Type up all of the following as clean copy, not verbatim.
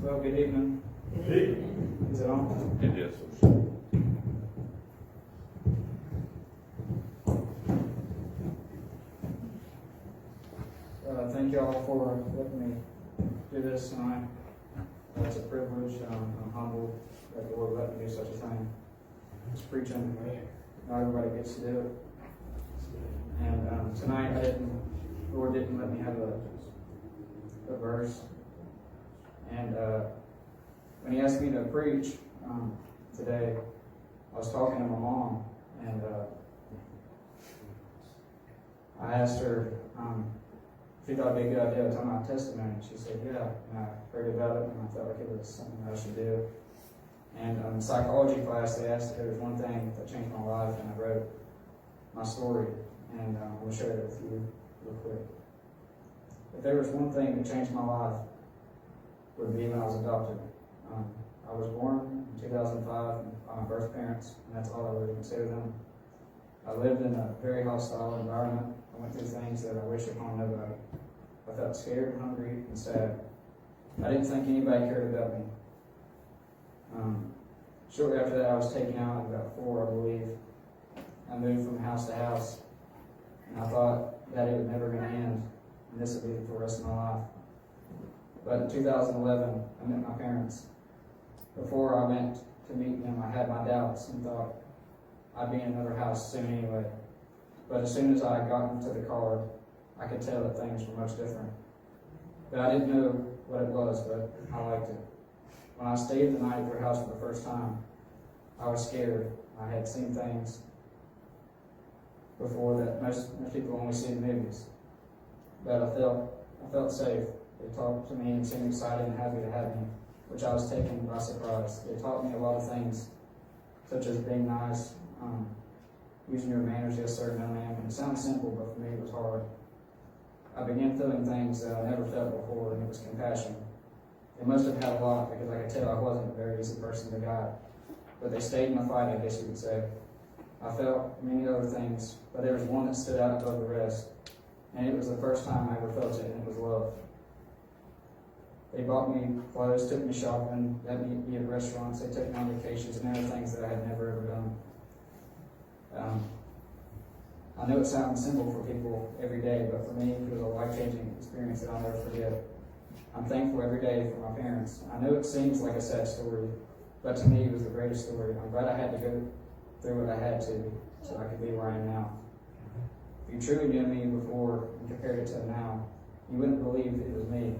Well, good evening. Good evening. Is it on? It is. Thank you all for letting me do this tonight. It's a privilege. I'm humbled that the Lord let me do such a thing. It's preaching. Not everybody gets to do it. And tonight, the Lord didn't let me have a verse. And when He asked me to preach today, I was talking to my mom, and I asked her if she thought it'd be a good idea to tell my testimony. She said, yeah. And I heard about it, and I felt like it was something I should do. And in psychology class, they asked if there was one thing that changed my life, and I wrote my story, and we'll share it with you real quick. If there was one thing that changed my life, it would be when I was adopted. I was born in 2005 by my birth parents, and that's all I really consider them. I lived in a very hostile environment. I went through things that I wish upon nobody. I felt scared, hungry, and sad. I didn't think anybody cared about me. Shortly after that, I was taken out at about 4, I believe. I moved from house to house, and I thought that it was never going to end, and this would be for the rest of my life. But in 2011, I met my parents. Before I went to meet them, I had my doubts and thought I'd be in another house soon anyway. But as soon as I got into the car, I could tell that things were much different. But I didn't know what it was, but I liked it. When I stayed the night at their house for the first time, I was scared. I had seen things before that most people only see in movies. But I felt safe. They talked to me and seemed excited and happy to have me, which I was taken by surprise. They taught me a lot of things, such as being nice, using your manners, yes sir, no ma'am. And it sounds simple, but for me it was hard. I began feeling things that I never felt before, and it was compassion. They must have had a lot, because I could tell I wasn't a very easy person to guide. But they stayed in the fight, I guess you could say. I felt many other things, but there was one that stood out above the rest. And it was the first time I ever felt it, and it was love. They bought me clothes, took me shopping, let me eat at restaurants, they took me on vacations and other things that I had never ever done. I know it sounds simple for people every day, but for me, it was a life-changing experience that I'll never forget. I'm thankful every day for my parents. I know it seems like a sad story, but to me, it was the greatest story. I'm glad I had to go through what I had to, so I could be where I am now. If you truly knew me before and compared it to now, you wouldn't believe it was me.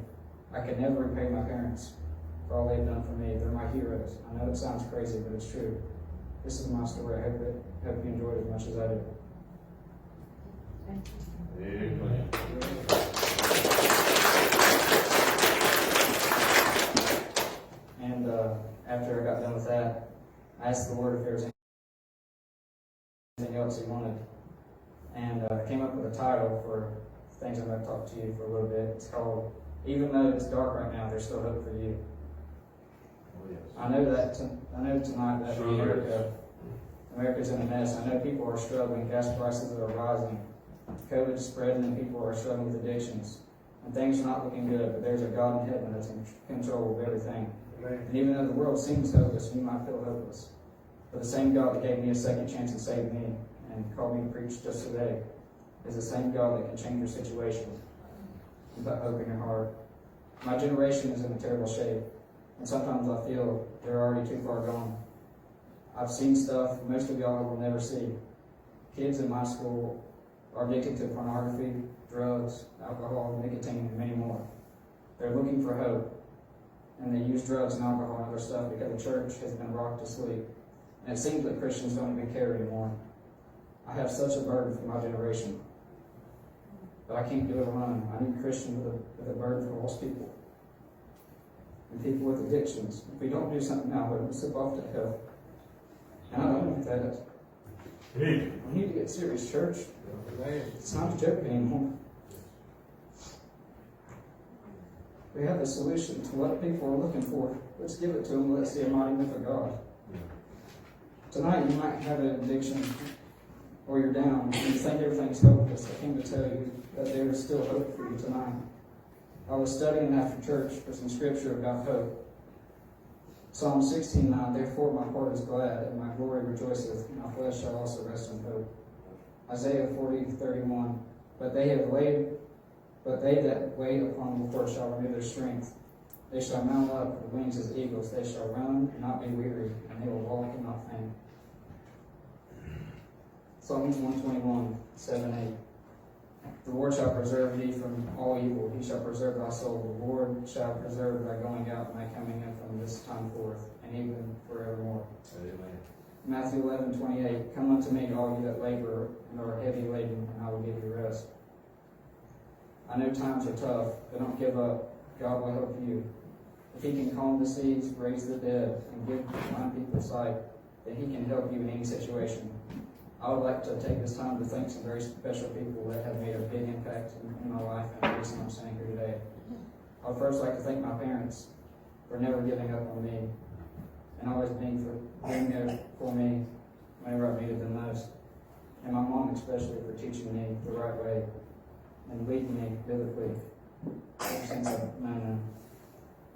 I could never repay my parents for all they've done for me. They're my heroes. I know it sounds crazy, but it's true. This is my story. I hope you enjoyed it as much as I did. Amen. And after I got done with that, I asked the Lord if there was anything else He wanted. And I came up with a title for things I'm going to talk to you for a little bit. It's called, Even Though It's Dark Right Now, There's Still Hope for You. Oh, yes. I know tonight that America's in a mess. I know people are struggling. Gas prices are rising. COVID is spreading, and people are struggling with addictions. And things are not looking good, but there's a God in heaven that's in control of everything. Amen. And even though the world seems hopeless, you might feel hopeless, but the same God that gave me a second chance and saved me and called me to preach just today is the same God that can change your situation and put hope in your heart. My generation is in a terrible shape, and sometimes I feel they're already too far gone. I've seen stuff most of y'all will never see. Kids in my school are addicted to pornography, drugs, alcohol, nicotine, and many more. They're looking for hope, and they use drugs and alcohol and other stuff because the church has been rocked to sleep. And it seems that Christians don't even care anymore. I have such a burden for my generation, but I can't do it alone. I need Christians with a burden for lost people and people with addictions. If we don't do something now, we'll slip off to hell. And I don't want that. We need to get serious, church. It's not a joke anymore. We have the solution to what people are looking for. Let's give it to them. Let's see a mighty move of God. Tonight you might have an addiction, or you're down, and you think everything's hopeless. I came to tell you that there is still hope for you tonight. I was studying after church for some scripture about hope, Psalm 16:9, therefore my heart is glad, and my glory rejoiceth, and my flesh shall also rest in hope. Isaiah 40:31, but they that wait upon the Lord shall renew their strength. They shall mount up with wings as eagles. They shall run and not be weary, and they will walk and not faint. Psalms 121:7-8. The Lord shall preserve thee from all evil. He shall preserve thy soul. The Lord shall preserve thy going out and thy coming in from this time forth, and even forevermore. Amen. Matthew 11:28. Come unto me, all you that labor and are heavy laden, and I will give you rest. I know times are tough, but don't give up. God will help you. If He can calm the seas, raise the dead, and give blind people sight, then He can help you in any situation. I would like to take this time to thank some very special people that have made a big impact in my life and the reason I'm standing here today. I would first like to thank my parents for never giving up on me and always being there for me whenever I needed them most. And my mom especially for teaching me the right way and leading me biblically ever since I've known them.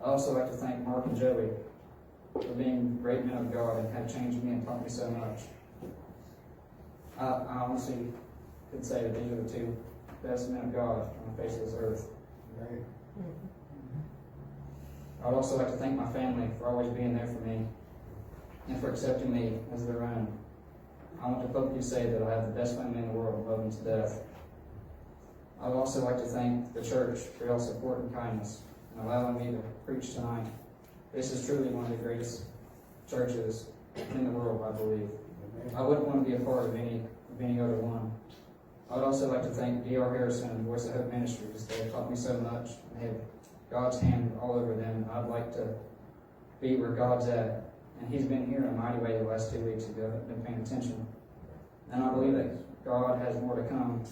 I also like to thank Mark and Joey for being great men of God and have changed me and taught me so much. I honestly could say that these are the two best men of God on the face of this earth. Right? I would also like to thank my family for always being there for me and for accepting me as their own. I want to publicly say that I have the best family in the world and love them to death. I would also like to thank the church for your support and kindness and allowing me to preach tonight. This is truly one of the greatest churches in the world, I believe. I wouldn't want to be a part of any other one. I would also like to thank D.R. Harrison and Voice of Hope Ministries. They have taught me so much and they have God's hand all over them. I'd like to be where God's at. And He's been here in a mighty way the last 2 weeks if you haven't been paying attention. And I believe that God has more to come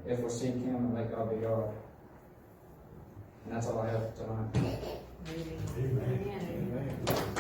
if we'll seek Him and let God be God. And that's all I have tonight. Amen. Amen.